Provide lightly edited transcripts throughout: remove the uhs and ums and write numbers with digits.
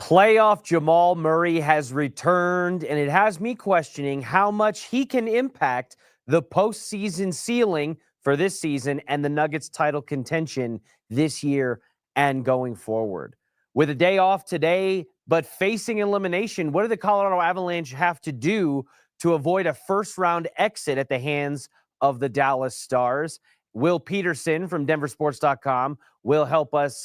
Playoff Jamal Murray has returned, and it has me questioning how much he can impact the postseason ceiling for this season and the Nuggets title contention this year and going forward. With a day off today, but facing elimination, what do the Colorado Avalanche have to do to avoid a first-round exit at the hands of the Dallas Stars? Will Peterson from DenverSports.com will help us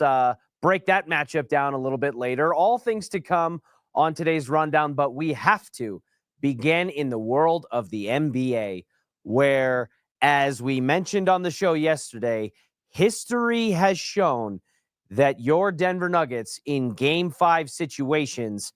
break that matchup down a little bit later. All things to come on today's rundown, but we have to begin in the world of the NBA, where, as we mentioned on the show yesterday, history has shown that your Denver Nuggets in Game 5 situations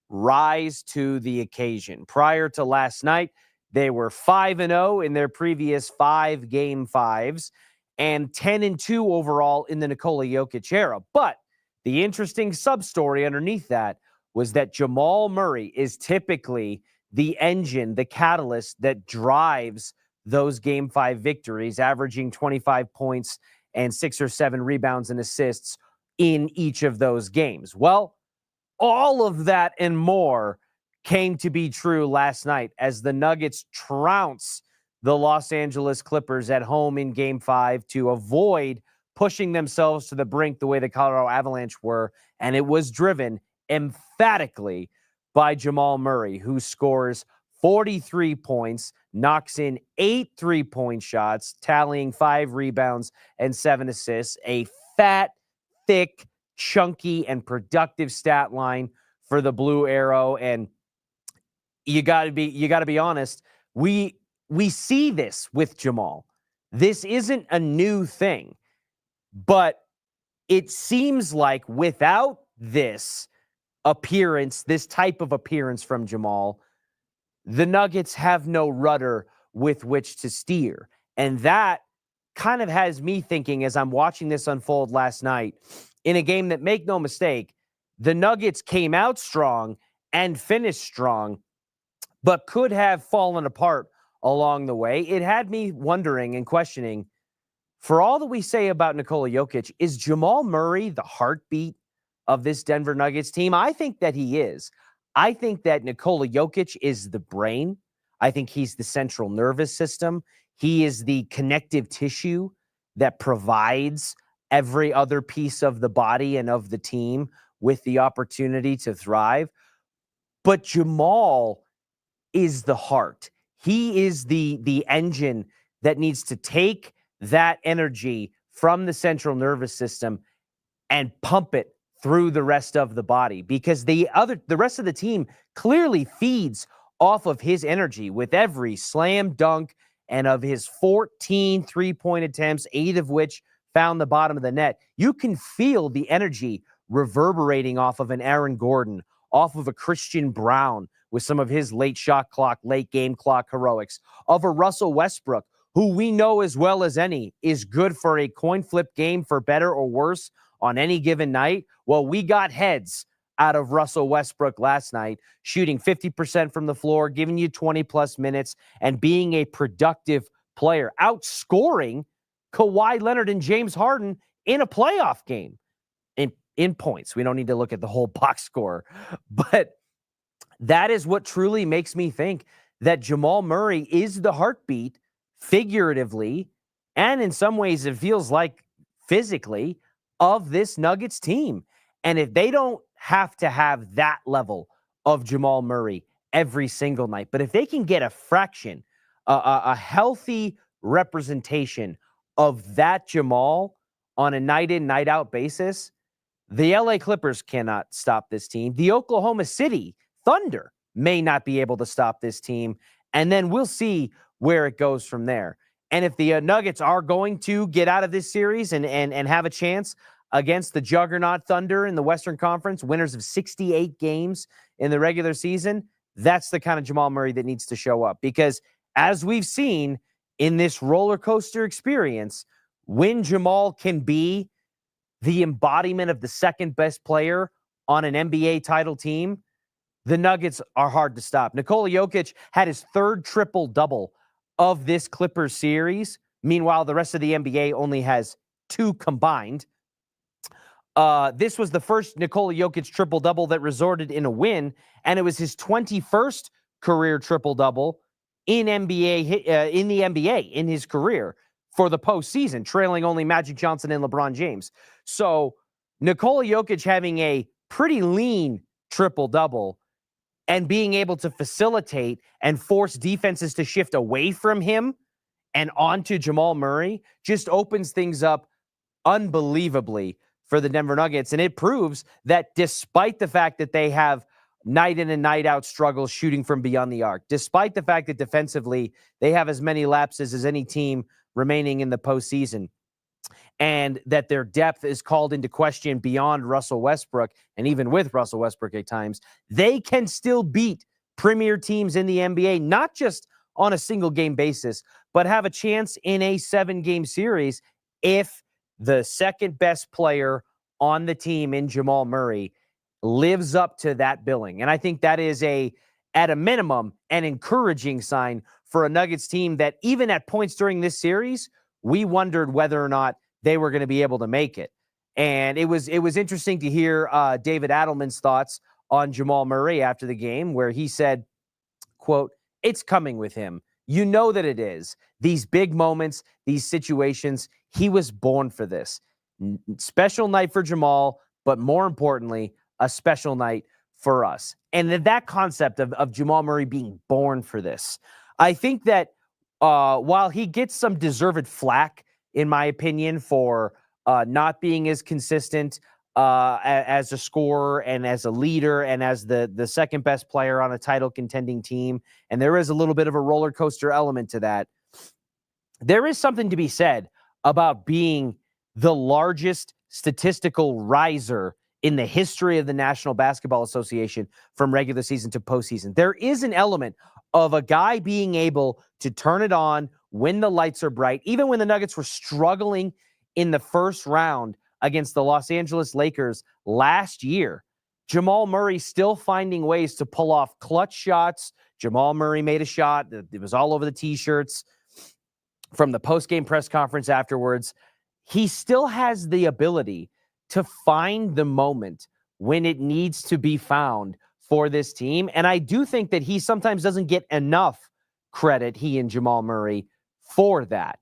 rise to the occasion. Prior to last night, they were 5-0 in their previous 5 Game 5s and 10-2 overall in the Nikola Jokic era. But the interesting sub-story underneath that was that Jamal Murray is typically the engine, the catalyst that drives those Game 5 victories, averaging 25 points and 6 or 7 rebounds and assists in each of those games. Well, all of that and more came to be true last night as the Nuggets trounce the Los Angeles Clippers at home in Game 5 to avoid pushing themselves to the brink the way the Colorado Avalanche were. And it was driven emphatically by Jamal Murray, who scores 43 points, knocks in 8 3-point shots, tallying 5 rebounds and 7 assists. A fat, thick, chunky, and productive stat line for the Blue Arrow. And you got to be honest, we see this with Jamal. This isn't a new thing, but it seems like without this appearance, this type of appearance from Jamal, the Nuggets have no rudder with which to steer. And that kind of has me thinking, as I'm watching this unfold last night, in a game that, make no mistake, the Nuggets came out strong and finished strong, but could have fallen apart along the way. It had me wondering and questioning, for all that we say about Nikola Jokic, is Jamal Murray the heartbeat of this Denver Nuggets team? I think that he is. I think that Nikola Jokic is the brain. I think he's the central nervous system. He is the connective tissue that provides every other piece of the body and of the team with the opportunity to thrive. But Jamal is the heart. He is the engine that needs to take that energy from the central nervous system and pump it through the rest of the body, because the rest of the team clearly feeds off of his energy with every slam dunk, and of his 14 3-point attempts, 8 of which found the bottom of the net. You can feel the energy reverberating off of an Aaron Gordon, off of a Christian Brown with some of his late shot clock, late game clock heroics, of a Russell Westbrook, who we know as well as any is good for a coin flip game for better or worse on any given night. Well, we got heads out of Russell Westbrook last night, shooting 50% from the floor, giving you 20-plus minutes, and being a productive player, outscoring Kawhi Leonard and James Harden in a playoff game in points. We don't need to look at the whole box score, but that is what truly makes me think that Jamal Murray is the heartbeat, figuratively, and in some ways it feels like physically, of this Nuggets team. And if they don't have to have that level of Jamal Murray every single night, but if they can get a fraction, a healthy representation of that Jamal on a night-in, night-out basis, the LA Clippers cannot stop this team. The Oklahoma City Thunder may not be able to stop this team. And then we'll see where it goes from there. And if the Nuggets are going to get out of this series and have a chance against the juggernaut Thunder in the Western Conference, winners of 68 games in the regular season, that's the kind of Jamal Murray that needs to show up. Because as we've seen in this roller coaster experience, when Jamal can be the embodiment of the second best player on an NBA title team, the Nuggets are hard to stop. Nikola Jokic had his 3rd triple-double of this Clippers series. Meanwhile, the rest of the NBA only has 2 combined. This was the first Nikola Jokic triple-double that resulted in a win, and it was his 21st career triple-double in the NBA in his career for the postseason, trailing only Magic Johnson and LeBron James. So Nikola Jokic having a pretty lean triple-double and being able to facilitate and force defenses to shift away from him and onto Jamal Murray just opens things up unbelievably for the Denver Nuggets. And it proves that despite the fact that they have night in and night out struggles shooting from beyond the arc, despite the fact that defensively they have as many lapses as any team remaining in the postseason, and that their depth is called into question beyond Russell Westbrook, and even with Russell Westbrook at times, they can still beat premier teams in the NBA, not just on a single game basis, but have a chance in a 7-game series if the second best player on the team in Jamal Murray lives up to that billing. And I think that is at a minimum, an encouraging sign for a Nuggets team that even at points during this series, we wondered whether or not they were going to be able to make it. And it was interesting to hear David Adelman's thoughts on Jamal Murray after the game, where he said, quote, "It's coming with him. You know that it is. These big moments, these situations, he was born for this. Special night for Jamal, but more importantly, a special night for us." And that concept of Jamal Murray being born for this, I think that while he gets some deserved flack, in my opinion, for not being as consistent as a scorer and as a leader and as the second best player on a title contending team, and there is a little bit of a roller coaster element to that, there is something to be said about being the largest statistical riser in the history of the National Basketball Association from regular season to postseason. There is an element of a guy being able to turn it on when the lights are bright, even when the Nuggets were struggling in the first round against the Los Angeles Lakers last year. Jamal Murray still finding ways to pull off clutch shots. Jamal Murray made a shot. It was all over the T-shirts from the post-game press conference afterwards. He still has the ability to find the moment when it needs to be found for this team. And I do think that he sometimes doesn't get enough credit, he and Jamal Murray, for that.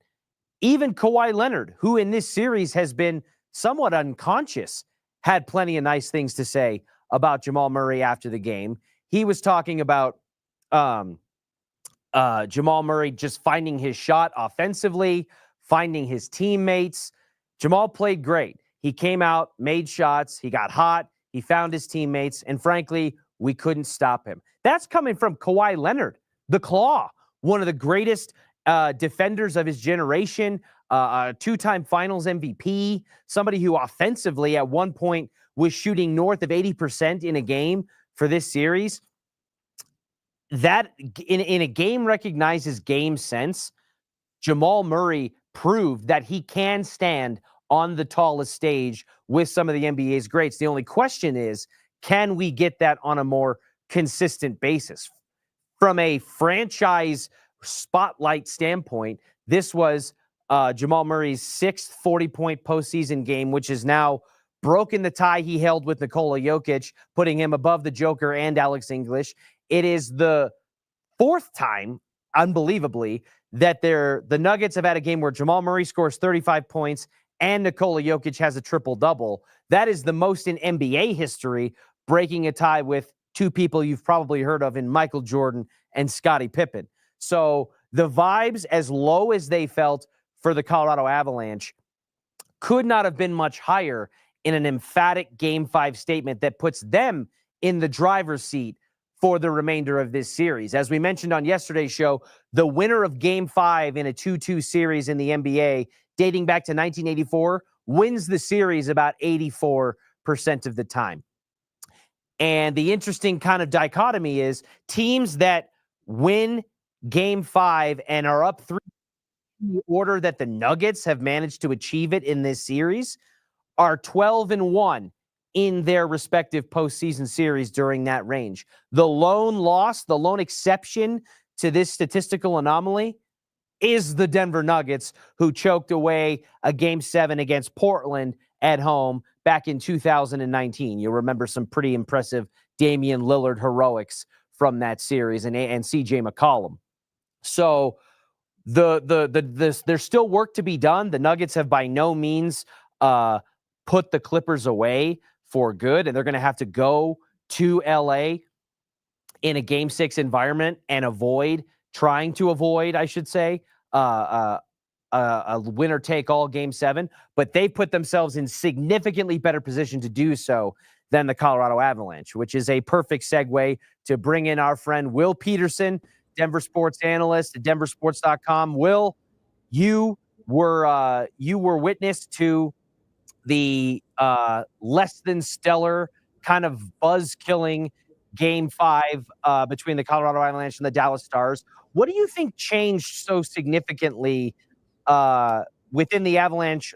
Even Kawhi Leonard, who in this series has been somewhat unconscious, had plenty of nice things to say about Jamal Murray after the game. He was talking about Jamal Murray just finding his shot offensively, finding his teammates. Jamal played great. He came out, made shots, he got hot, he found his teammates, and frankly, we couldn't stop him. That's coming from Kawhi Leonard, the Claw, one of the greatest defenders of his generation, a two-time Finals MVP, somebody who offensively at one point was shooting north of 80% in a game for this series. That in a game recognizes game sense, Jamal Murray proved that he can stand on the tallest stage with some of the NBA's greats. The only question is, can we get that on a more consistent basis? From a franchise spotlight standpoint, this was Jamal Murray's 6th 40-point postseason game, which has now broken the tie he held with Nikola Jokic, putting him above the Joker and Alex English. It is the 4th time, unbelievably, that the Nuggets have had a game where Jamal Murray scores 35 points and Nikola Jokic has a triple-double. That is the most in NBA history, breaking a tie with two people you've probably heard of in Michael Jordan and Scottie Pippen. So the vibes, as low as they felt for the Colorado Avalanche, could not have been much higher in an emphatic Game 5 statement that puts them in the driver's seat for the remainder of this series. As we mentioned on yesterday's show, the winner of Game 5 in a 2-2 series in the NBA dating back to 1984 wins the series about 84% of the time. And the interesting kind of dichotomy is teams that win Game 5 and are up 3 in the order that the Nuggets have managed to achieve it in this series are 12-1 in their respective postseason series during that range. The lone loss, the lone exception to this statistical anomaly is the Denver Nuggets, who choked away a Game 7 against Portland at home back in 2019. You'll remember some pretty impressive Damian Lillard heroics from that series and CJ McCollum. So there's still work to be done. The Nuggets have by no means put the Clippers away for good, and they're going to have to go to LA in a Game 6 environment and trying to avoid, I should say, a winner-take-all Game 7. But they put themselves in significantly better position to do so than the Colorado Avalanche, which is a perfect segue to bring in our friend Will Peterson, Denver sports analyst at DenverSports.com. Will, you were witness to the less than stellar kind of buzz-killing Game 5 between the Colorado Avalanche and the Dallas Stars. What do you think changed so significantly within the Avalanche,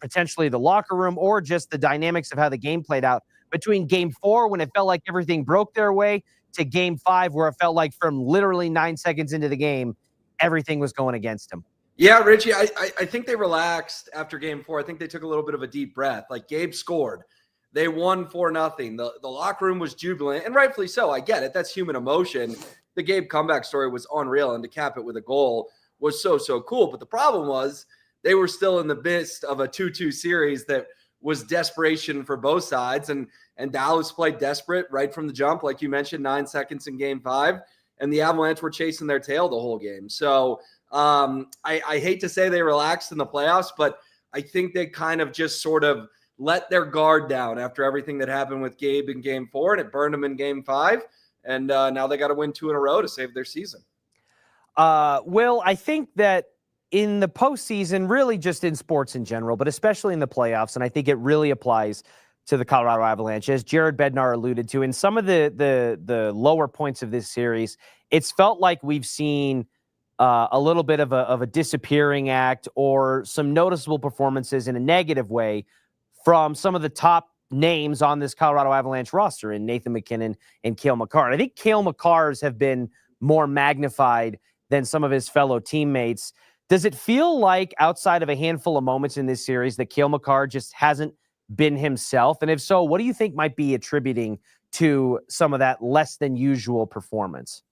potentially the locker room, or just the dynamics of how the game played out between Game 4, when it felt like everything broke their way, to Game 5, where it felt like from literally 9 seconds into the game, everything was going against them? Yeah, Richie, I think they relaxed after Game 4. I think they took a little bit of a deep breath. Like, Gabe scored. They won 4-0. The locker room was jubilant, and rightfully so. I get it. That's human emotion. The Gabe comeback story was unreal, and to cap it with a goal was so cool. But the problem was they were still in the midst of a 2-2 series that was desperation for both sides, and Dallas played desperate right from the jump, like you mentioned, 9 seconds in Game 5, and the Avalanche were chasing their tail the whole game. So I hate to say they relaxed in the playoffs, but I think they kind of just sort of let their guard down after everything that happened with Gabe in Game 4, and it burned them in Game 5. And now they got to win 2 in a row to save their season. Will, I think that in the postseason, really just in sports in general, but especially in the playoffs, and I think it really applies to the Colorado Avalanche, as Jared Bednar alluded to, in some of the lower points of this series, it's felt like we've seen a little bit of a disappearing act or some noticeable performances in a negative way from some of the top names on this Colorado Avalanche roster in Nathan MacKinnon and Cale Makar. And I think Cale Makar's have been more magnified than some of his fellow teammates. Does it feel like, outside of a handful of moments in this series, that Cale Makar just hasn't been himself? And if so, what do you think might be attributing to some of that less than usual performance?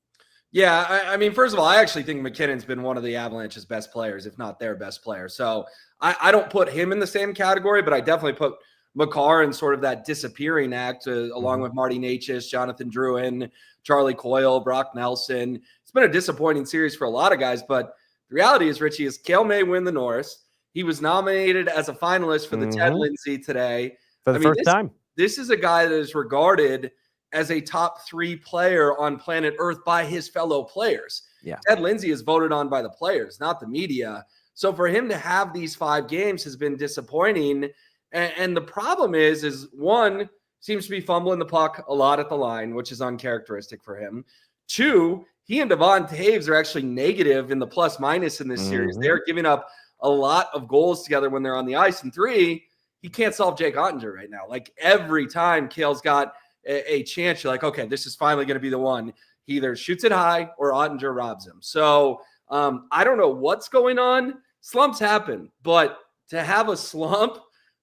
Yeah, I mean, first of all, I actually think McKinnon's been one of the Avalanche's best players, if not their best player. So I don't put him in the same category, but I definitely put Makar in sort of that disappearing act, along with Marty Necas, Jonathan Drouin, Charlie Coyle, Brock Nelson. It's been a disappointing series for a lot of guys, but the reality is, Richie, is Cale may win the Norris. He was nominated as a finalist for the Ted Lindsay today. For the first time. This is a guy that is regarded as a top 3 player on planet Earth by his fellow players. Yeah. Ted Lindsay is voted on by the players, not the media. So for him to have these 5 games has been disappointing. And the problem is one, seems to be fumbling the puck a lot at the line, which is uncharacteristic for him. 2, he and Devon Toews are actually negative in the plus-minus in this series. They're giving up a lot of goals together when they're on the ice. And 3, he can't solve Jake Ottinger right now. Like, every time Cale's got a chance, you're like, okay, this is finally going to be the one. He either shoots it high or Ottinger robs him. So I don't know what's going on. Slumps happen, but to have a slump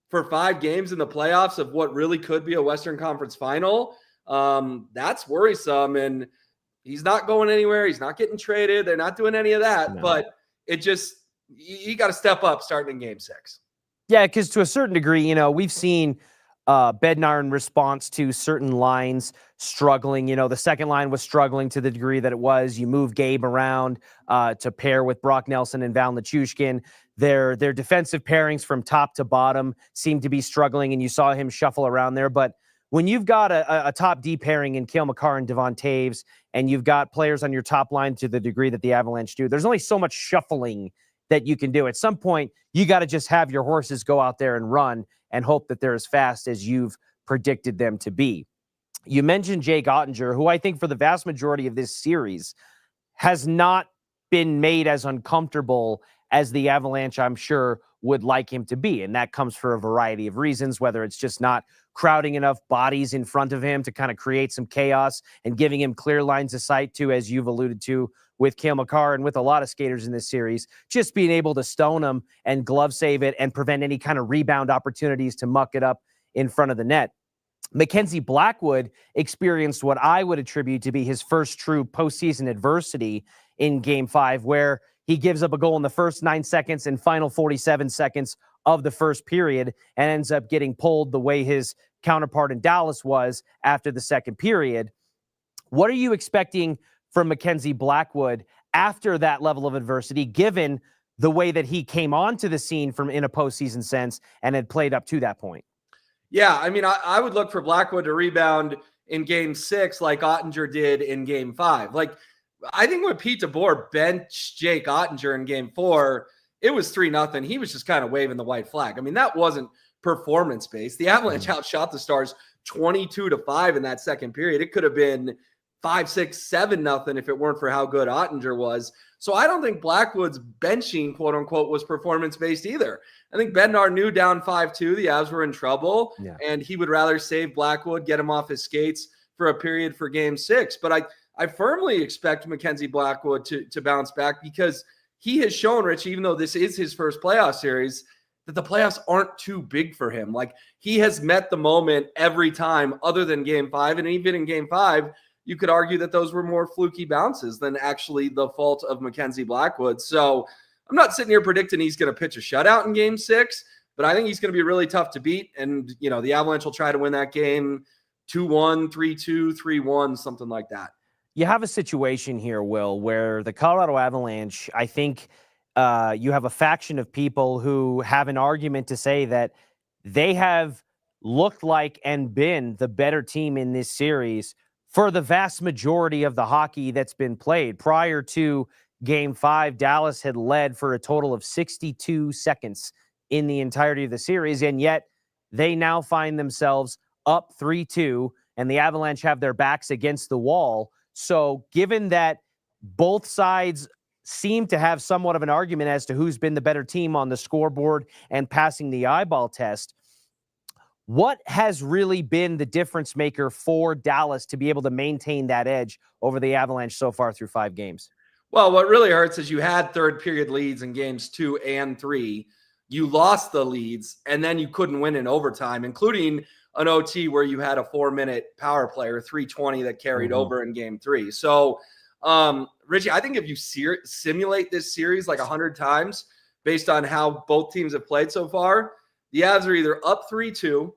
for 5 games in the playoffs of what really could be a Western Conference final, that's worrisome. And he's not going anywhere. He's not getting traded. They're not doing any of that. No. But it just, you got to step up starting in Game 6. Yeah, because to a certain degree, we've seen Bednar in response to certain lines struggling. The second line was struggling to the degree that it was. You move Gabe around to pair with Brock Nelson and Val Nichushkin. Their defensive pairings from top to bottom seem to be struggling, and you saw him shuffle around there. But when you've got a top D pairing in Cale Makar and Devon Toews, and you've got players on your top line to the degree that the Avalanche do, there's only so much shuffling that you can do. At some point, you got to just have your horses go out there and run and hope that they're as fast as you've predicted them to be. You mentioned Jake Ottinger, who I think for the vast majority of this series has not been made as uncomfortable as the Avalanche, I'm sure, would like him to be. And that comes for a variety of reasons, whether it's just not crowding enough bodies in front of him to kind of create some chaos and giving him clear lines of sight to, as you've alluded to with Cale Makar and with a lot of skaters in this series, just being able to stone him and glove save it and prevent any kind of rebound opportunities to muck it up in front of the net. Mackenzie Blackwood experienced what I would attribute to be his first true postseason adversity in Game 5, where he gives up a goal in the first 9 seconds and final 47 seconds of the first period and ends up getting pulled the way his counterpart in Dallas was after the second period. What are you expecting from Mackenzie Blackwood after that level of adversity, given the way that he came onto the scene from in a postseason sense and had played up to that point? Yeah, I mean, I would look for Blackwood to rebound in Game 6 like Ottinger did in Game 5. Like, I think when Pete DeBoer benched Jake Ottinger in Game 4, it was 3-0. He was just kind of waving the white flag. I mean, that wasn't performance-based. The Avalanche outshot the Stars 22-5 in that second period. It could have been 5-6, 7-0 if it weren't for how good Ottinger was. So I don't think Blackwood's benching, quote unquote, was performance-based either. I think Bednar knew down 5-2, the Avs were in trouble, and he would rather save Blackwood, get him off his skates for a period for Game 6. But I firmly expect Mackenzie Blackwood to bounce back, because he has shown, Rich, even though this is his first playoff series, that the playoffs aren't too big for him. Like, he has met the moment every time other than Game 5, and even in Game 5, you could argue that those were more fluky bounces than actually the fault of Mackenzie Blackwood. So I'm not sitting here predicting he's going to pitch a shutout in Game 6, but I think he's going to be really tough to beat. And, you know, the Avalanche will try to win that game 2-1, 3-2, 3-1, something like that. You have a situation here, Will, where the Colorado Avalanche, I think you have a faction of people who have an argument to say that they have looked like and been the better team in this series for the vast majority of the hockey that's been played. Prior to Game 5, Dallas had led for a total of 62 seconds in the entirety of the series, and yet they now find themselves up 3-2, and the Avalanche have their backs against the wall. So given that both sides seem to have somewhat of an argument as to who's been the better team on the scoreboard and passing the eyeball test, what has really been the difference maker for Dallas to be able to maintain that edge over the Avalanche so far through 5 games? Well, what really hurts is you had third period leads in Games 2 and 3. You lost the leads, and then you couldn't win in overtime, including an OT where you had a 4-minute power play or 3:20 that carried over in Game 3. So, Richie, I think if you simulate this series like 100 times based on how both teams have played so far, the Avs are either up 3-2,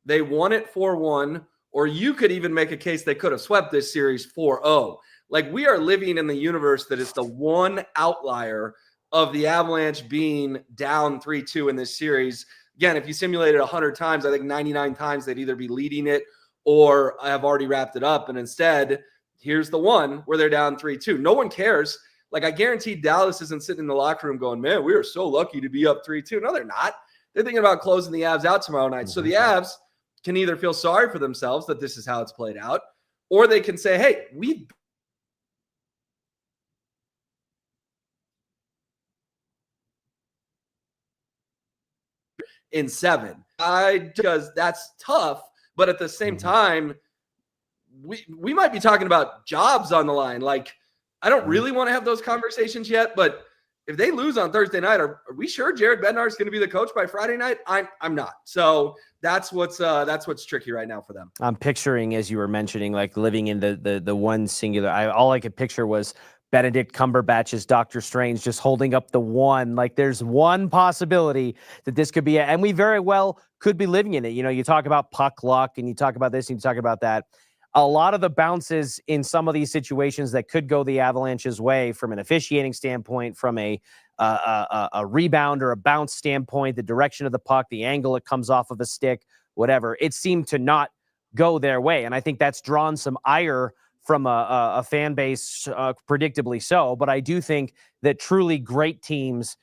they won it 4-1, or you could even make a case they could have swept this series 4-0. Like, we are living in the universe that is the one outlier of the Avalanche being down 3-2 in this series. Again, if you simulate it 100 times, I think 99 times they'd either be leading it or have already wrapped it up. And instead, here's the one where they're down 3-2. No one cares. Like, I guarantee Dallas isn't sitting in the locker room going, man, we are so lucky to be up 3-2. No, they're not. They're thinking about closing the Avs out tomorrow night. So the Avs can either feel sorry for themselves that this is how it's played out, or they can say, hey, we in 7. Because that's tough, but at the same time, we might be talking about jobs on the line. Like, I don't really want to have those conversations yet, but if they lose on Thursday night, are we sure Jared Bednar is going to be the coach by Friday night? I'm not. So that's what's tricky right now for them. I'm picturing, as you were mentioning, like living in the one singular. All I could picture was Benedict Cumberbatch's Doctor Strange just holding up the one. Like, there's one possibility that this could be, and we very well could be living in it. You know, you talk about puck luck, and you talk about this, and you talk about that. A lot of the bounces in some of these situations that could go the Avalanche's way from an officiating standpoint, from a rebound or a bounce standpoint, the direction of the puck, the angle it comes off of a stick, whatever, it seemed to not go their way. And I think that's drawn some ire from a fan base, predictably so. But I do think that truly great teams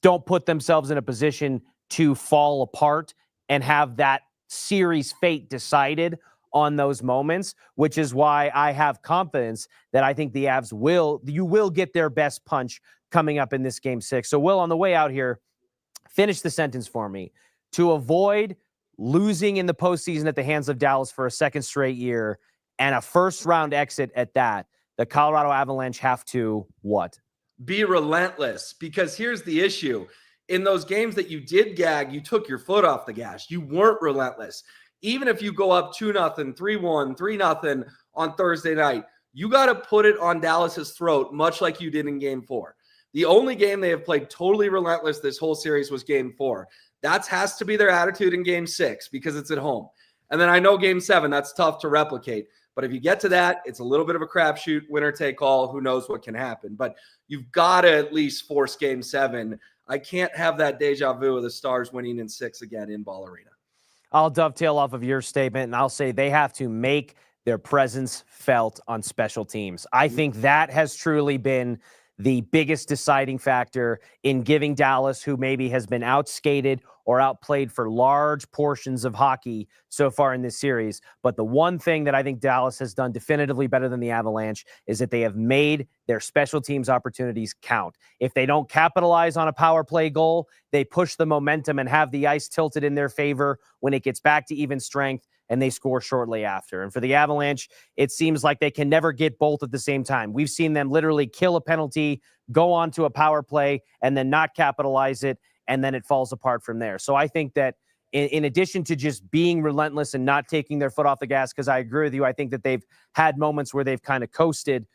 don't put themselves in a position to fall apart and have that series fate decided on those moments, which is why I have confidence that I think the Avs will get their best punch coming up in this Game 6. So, Will, on the way out here, finish the sentence for me, to avoid losing in the postseason at the hands of Dallas for a second straight year and a first-round exit at that, the Colorado Avalanche have to what? Be relentless, because here's the issue. In those games that you did gag, you took your foot off the gas. You weren't relentless. Even if you go up 2-0, 3-1, 3-0 on Thursday night, you got to put it on Dallas's throat, much like you did in Game 4. The only game they have played totally relentless this whole series was Game 4. That has to be their attitude in Game 6 because it's at home. And then I know Game 7, that's tough to replicate. But if you get to that, it's a little bit of a crapshoot, winner take all. Who knows what can happen? But you've got to at least force Game 7. I can't have that deja vu of the Stars winning in 6 again in Ball Arena. I'll dovetail off of your statement, and I'll say they have to make their presence felt on special teams. I think that has truly been the biggest deciding factor in giving Dallas, who maybe has been outskated or outplayed for large portions of hockey so far in this series. But the one thing that I think Dallas has done definitively better than the Avalanche is that they have made their special teams opportunities count. If they don't capitalize on a power play goal, they push the momentum and have the ice tilted in their favor when it gets back to even strength, and they score shortly after. And for the Avalanche, it seems like they can never get both at the same time. We've seen them literally kill a penalty, go on to a power play, and then not capitalize it, and then it falls apart from there. So I think that in addition to just being relentless and not taking their foot off the gas, because I agree with you, I think that they've had moments where they've kind of coasted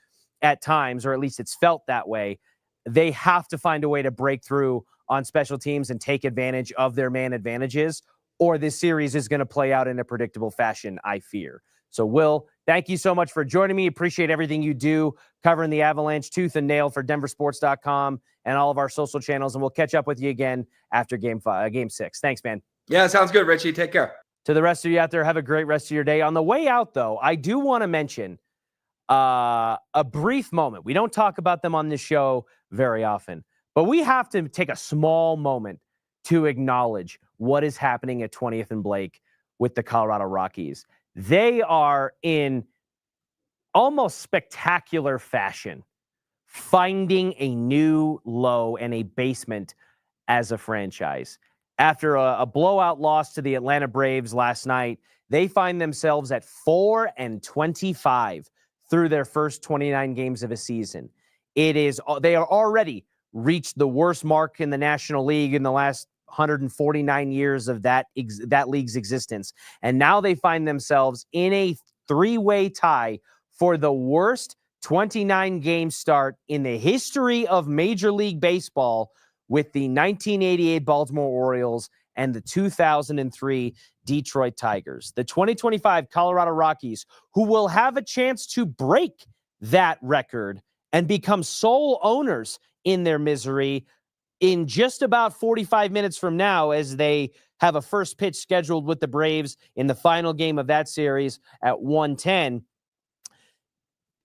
at times, or at least it's felt that way. They have to find a way to break through on special teams and take advantage of their man advantages, or this series is going to play out in a predictable fashion, I fear. So, Will, thank you so much for joining me. Appreciate everything you do covering the Avalanche tooth and nail for DenverSports.com and all of our social channels. And we'll catch up with you again after Game 6. Thanks, man. Yeah, sounds good, Richie. Take care. To the rest of you out there, have a great rest of your day. On the way out, though, I do want to mention a brief moment. We don't talk about them on this show very often, but we have to take a small moment to acknowledge what is happening at 20th and Blake with the Colorado Rockies. They are in almost spectacular fashion finding a new low and a basement as a franchise. After a blowout loss to the Atlanta Braves last night, they find themselves at 4-25 through their first 29 games of a season. They are already reached the worst mark in the National League in the last 149 years of that league's existence. And now they find themselves in a three-way tie for the worst 29-game start in the history of Major League Baseball, with the 1988 Baltimore Orioles and the 2003 Detroit Tigers. The 2025 Colorado Rockies, who will have a chance to break that record and become sole owners in their misery in just about 45 minutes from now, as they have a first pitch scheduled with the Braves in the final game of that series at 1:10.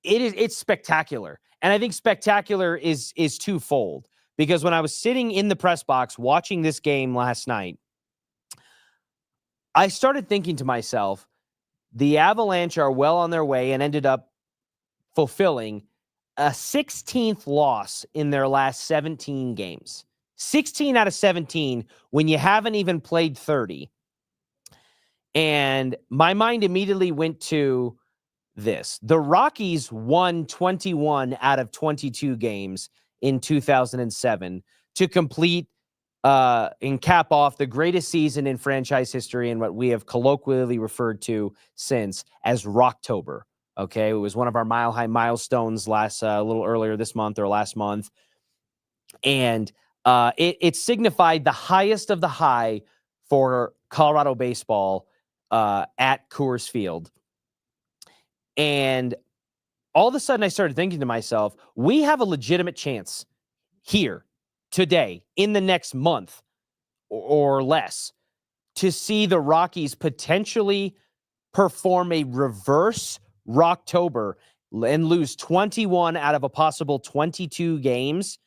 It's spectacular. And I think spectacular is twofold, because when I was sitting in the press box watching this game last night, I started thinking to myself, the Avalanche are well on their way and ended up fulfilling a 16th loss in their last 17 games. 16 out of 17 when you haven't even played 30. And my mind immediately went to this. The Rockies won 21 out of 22 games in 2007 to complete and cap off the greatest season in franchise history, and what we have colloquially referred to since as Rocktober. Okay, it was one of our Mile High milestones a little earlier this month or last month, and it signified the highest of the high for Colorado baseball at Coors Field. And all of a sudden, I started thinking to myself, we have a legitimate chance here today, in the next month or less, to see the Rockies potentially perform a reverse Rocktober and lose 21 out of a possible 22 games,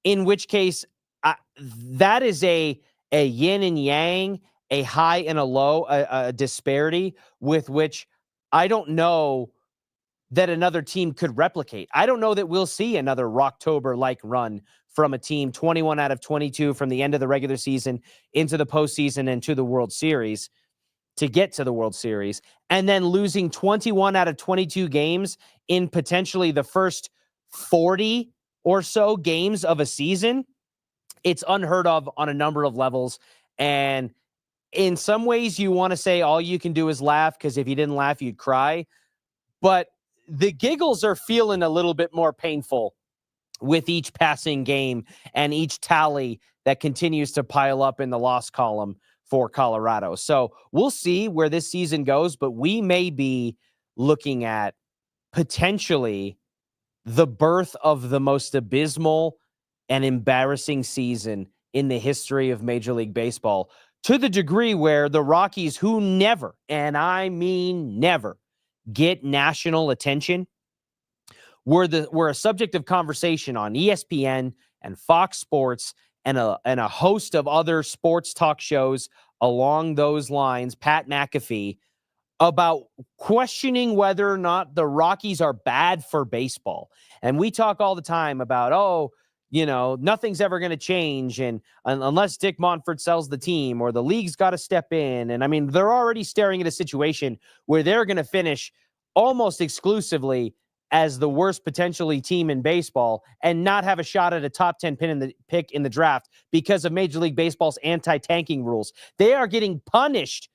in which case that is a yin and yang, a high and a low, a disparity with which I don't know that another team could replicate. I don't know that we'll see another Rocktober-like run from a team 21 out of 22 from the end of the regular season into the postseason and to the World Series to get to the World Series, and then losing 21 out of 22 games in potentially the first 40 or so games of a season. It's unheard of on a number of levels. And in some ways, you want to say all you can do is laugh, because if you didn't laugh, you'd cry. But the giggles are feeling a little bit more painful with each passing game and each tally that continues to pile up in the loss column for Colorado. So we'll see where this season goes, but we may be looking at potentially the birth of the most abysmal and embarrassing season in the history of Major League Baseball, to the degree where the Rockies, who never, and I mean never, get national attention, were a subject of conversation on ESPN and Fox Sports and a host of other sports talk shows along those lines, Pat McAfee, about questioning whether or not the Rockies are bad for baseball. And we talk all the time about, nothing's ever going to change, and unless Dick Monfort sells the team, or the league's got to step in. And I mean, they're already staring at a situation where they're going to finish almost exclusively as the worst potentially team in baseball and not have a shot at a top 10 pick in the draft because of Major League Baseball's anti-tanking rules. They are getting punished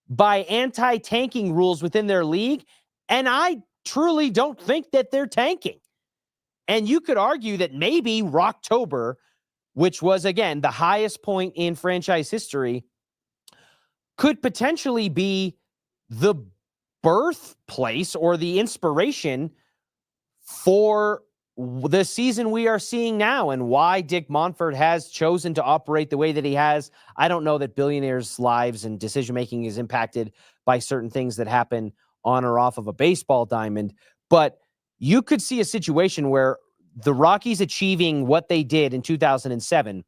by anti-tanking rules within their league, and I truly don't think that they're tanking. And you could argue that maybe Rocktober, which was, again, the highest point in franchise history, could potentially be the birthplace or the inspiration for the season we are seeing now, and why Dick Monfort has chosen to operate the way that he has. I don't know that billionaires' lives and decision-making is impacted by certain things that happen on or off of a baseball diamond, but you could see a situation where the Rockies achieving what they did in 2007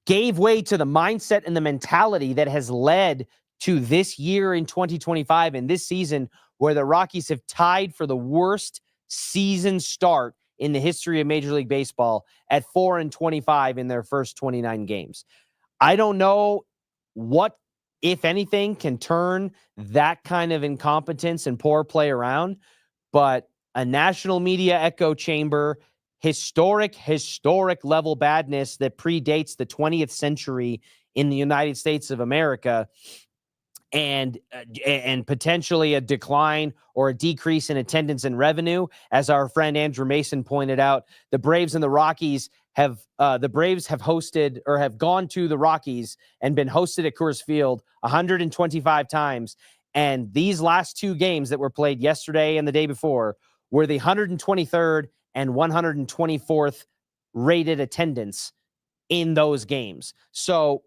gave way to the mindset and the mentality that has led to this year in 2025 and this season, where the Rockies have tied for the worst season start in the history of Major League Baseball at 4-25 in their first 29 games. I don't know what, if anything, can turn that kind of incompetence and poor play around, but a national media echo chamber, historic level badness that predates the 20th century in the United States of America, and potentially a decline or a decrease in attendance and revenue. As our friend Andrew Mason pointed out, the Braves and the Rockies have hosted, or have gone to the Rockies and been hosted at Coors Field 125 times. And these last two games that were played yesterday and the day before were the 123rd and 124th rated attendance in those games. So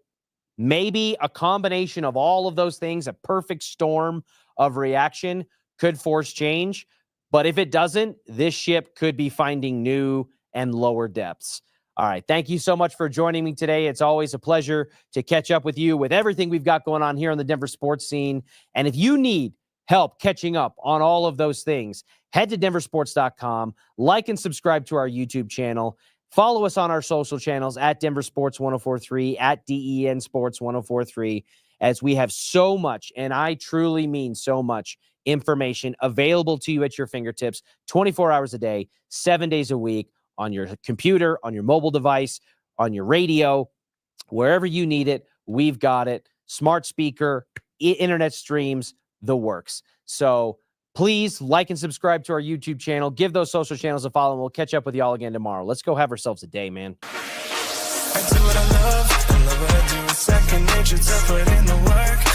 maybe a combination of all of those things, a perfect storm of reaction, could force change. But if it doesn't, this ship could be finding new and lower depths. All right. Thank you so much for joining me today. It's always a pleasure to catch up with you with everything we've got going on here on the Denver sports scene. And if you need help catching up on all of those things, head to DenverSports.com, like and subscribe to our YouTube channel. Follow us on our social channels at DenverSports1043, at DEN Sports 1043, as we have so much, and I truly mean so much, information available to you at your fingertips 24 hours a day, 7 days a week, on your computer, on your mobile device, on your radio, wherever you need it. We've got it. Smart speaker, internet streams, the works. So please like and subscribe to our YouTube channel. Give those social channels a follow, and we'll catch up with y'all again tomorrow. Let's go have ourselves a day, man. I do what I love what I do. Second nature to put in the work.